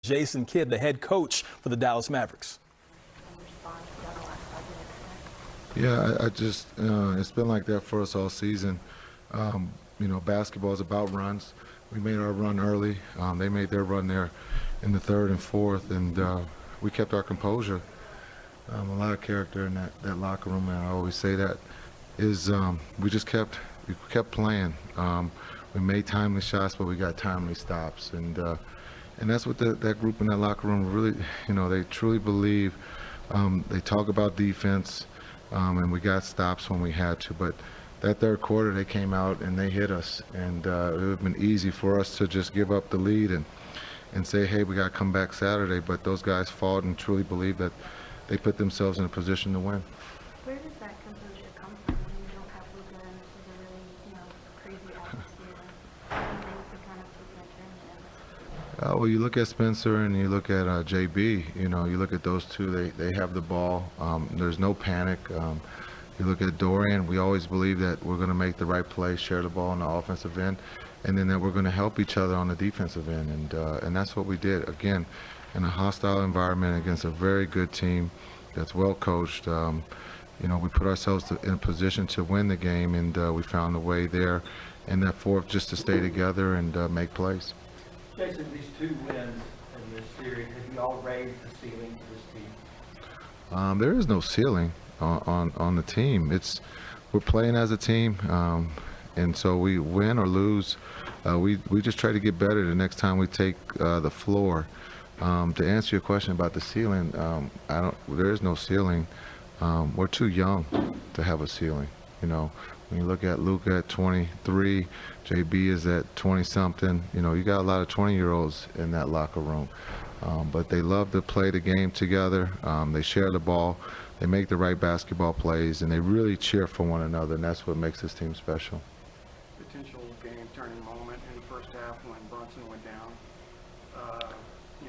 Jason Kidd, the head coach for the Dallas Mavericks. Yeah, I just, it's been like that for us all season. You know, basketball is about runs. We made our run early. They made their run there in the third and fourth, and we kept our composure. A lot of character in that locker room, and I always say that, is we kept playing. We made timely shots, but we got timely stops, and that's what that group in that locker room really, you know, they truly believe. They talk about defense, and we got stops when we had to, but that third quarter they came out and they hit us, and it would have been easy for us to just give up the lead and say, hey, we got to come back Saturday, but those guys fought and truly believe that they put themselves in a position to win. Where does that composure come from when you don't have Luka and this is a really, crazy atmosphere? Anything to kind of put that trend in? Well, you look at Spencer and you look at JB, you know, you look at those two, they have the ball. There's no panic. You look at Dorian, we always believe that we're going to make the right play, share the ball on the offensive end, and then that we're going to help each other on the defensive end. And that's what we did. Again, in a hostile environment against a very good team that's well coached, you know, we put ourselves in a position to win the game, and we found a way there in that fourth just to stay together and make plays. Jason, these two wins in this series, have you all raised the ceiling for this team? There is no ceiling on the team. We're playing as a team, and so we win or lose. We just try to get better the next time we take the floor. To answer your question about the ceiling, there is no ceiling. We're too young to have a ceiling. You know, when you look at Luka at 23, JB is at 20-something. You know, you got a lot of 20-year-olds in that locker room, but they love to play the game together. They share the ball, they make the right basketball plays, and they really cheer for one another, and that's what makes this team special. Potential game-turning moment in the first half when Brunson went down.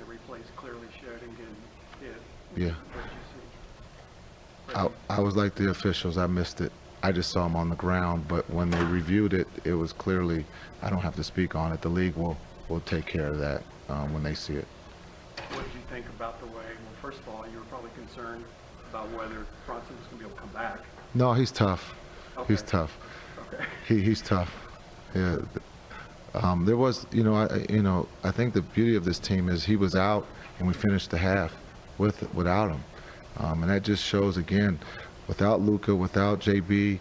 Replays clearly showed him getting hit. Yeah. What did you see? I was like the officials. I missed it. I just saw him on the ground, but when they reviewed it, it was clearly, I don't have to speak on it. The league will take care of that when they see it. What did you think about the way, well, first of all, you were probably concerned about whether Brunson was going to be able to come back. No, he's tough. Okay. He's tough. Okay. He's tough. Yeah. There was, I think the beauty of this team is he was out and we finished the half without him. And that just shows, again, without Luka, without JB,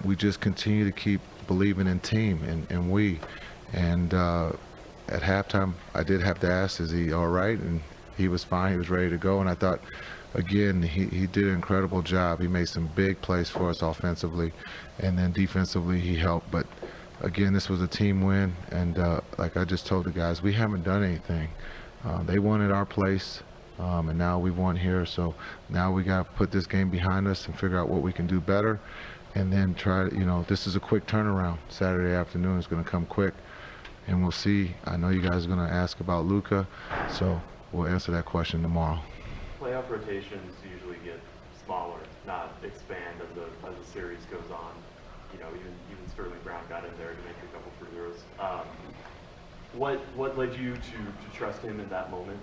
we just continue to keep believing in team and we. And at halftime, I did have to ask, is he all right? And he was fine. He was ready to go. And I thought, again, he did an incredible job. He made some big plays for us offensively. And then defensively, he helped. But again, this was a team win, and like I just told the guys, we haven't done anything. They won at our place, and now we won here. So now we got to put this game behind us and figure out what we can do better, and then try to, this is a quick turnaround. Saturday afternoon is going to come quick, and we'll see. I know you guys are going to ask about Luka, so we'll answer that question tomorrow. Playoff rotations usually get smaller, not expand as the series goes on. Even Sterling Brown got in there to make a couple free throws. What led you to trust him in that moment?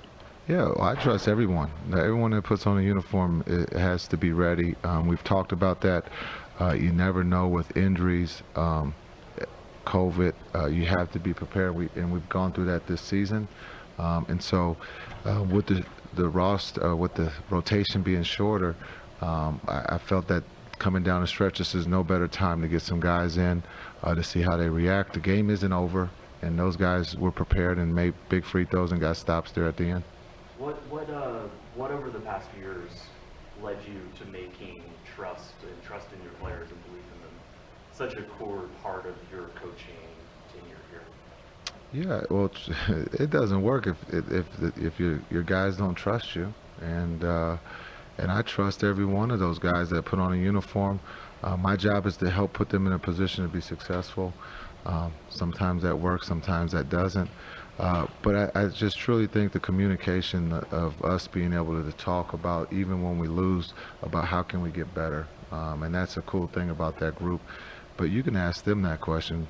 Yeah, well, I trust everyone. Everyone that puts on a uniform, it has to be ready. We've talked about that. You never know with injuries, COVID. You have to be prepared. We've gone through that this season. And so with the roster, with the rotation being shorter, I felt that coming down the stretch, this is no better time to get some guys in to see how they react. The game isn't over, and those guys were prepared and made big free throws and got stops there at the end. What over the past years led you to making trust in your players and believe in them such a core part of your coaching tenure here? Yeah, well, it doesn't work if your guys don't trust you, and I trust every one of those guys that put on a uniform. My job is to help put them in a position to be successful. Sometimes that works, sometimes that doesn't. But I just truly think the communication of us being able to talk about, even when we lose, about how can we get better. And that's a cool thing about that group. But you can ask them that question,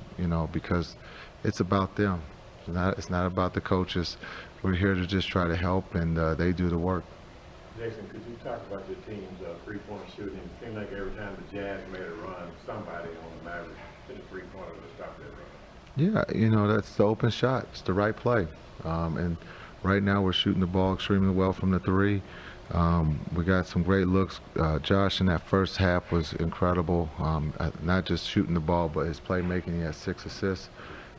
because it's about them. It's not about the coaches. we're here to just try to help, and they do the work. Jason, could you talk about your team's three-point shooting? It seemed like every time the Jazz made a run, somebody on the Mavericks hit a three-pointer to stop that run. Yeah, you know, that's the open shot. It's the right play. And right now we're shooting the ball extremely well from the three. We got some great looks. Josh in that first half was incredible, not just shooting the ball, but his playmaking. He had 6 assists.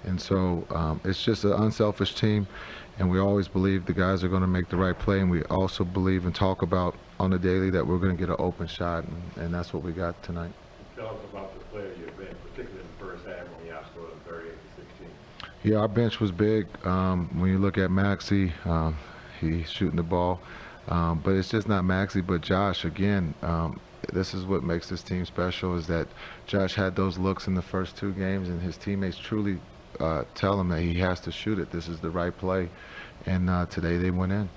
And so it's just an unselfish team, and we always believe the guys are going to make the right play, and we also believe and talk about on the daily that we're going to get an open shot, and that's what we got tonight. Tell us about the player you've been, particularly in the first half when you outscored them 38-16. Yeah, our bench was big. When you look at Maxey, he's shooting the ball. But it's just not Maxey, but Josh. Again, this is what makes this team special, is that Josh had those looks in the first 2 games, and his teammates truly tell him that he has to shoot it. This is the right play. And today they went in.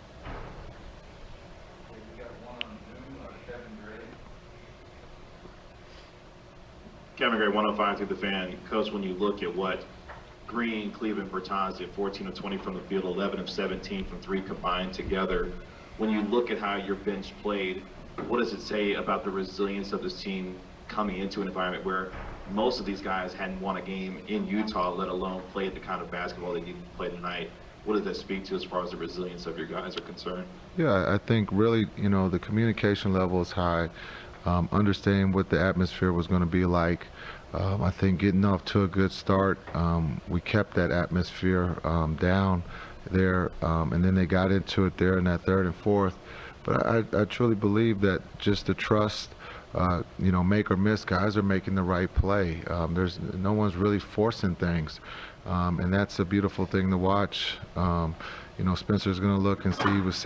Kevin Gray, 105 through the fan. Coach, when you look at what Green, Cleveland, Bertans did, 14 of 20 from the field, 11 of 17 from 3 combined together. When you look at how your bench played, what does it say about the resilience of this team coming into an environment where most of these guys hadn't won a game in Utah, let alone played the kind of basketball they needed to play tonight? What does that speak to as far as the resilience of your guys are concerned? Yeah, I think really, you know, the communication level is high. Understanding what the atmosphere was going to be like. I think getting off to a good start, we kept that atmosphere down there, and then they got into it there in that third and fourth. But I truly believe that just the trust, you know, make or miss, guys are making the right play. There's no one's really forcing things, and that's a beautiful thing to watch. You know, Spencer's going to look and see with 6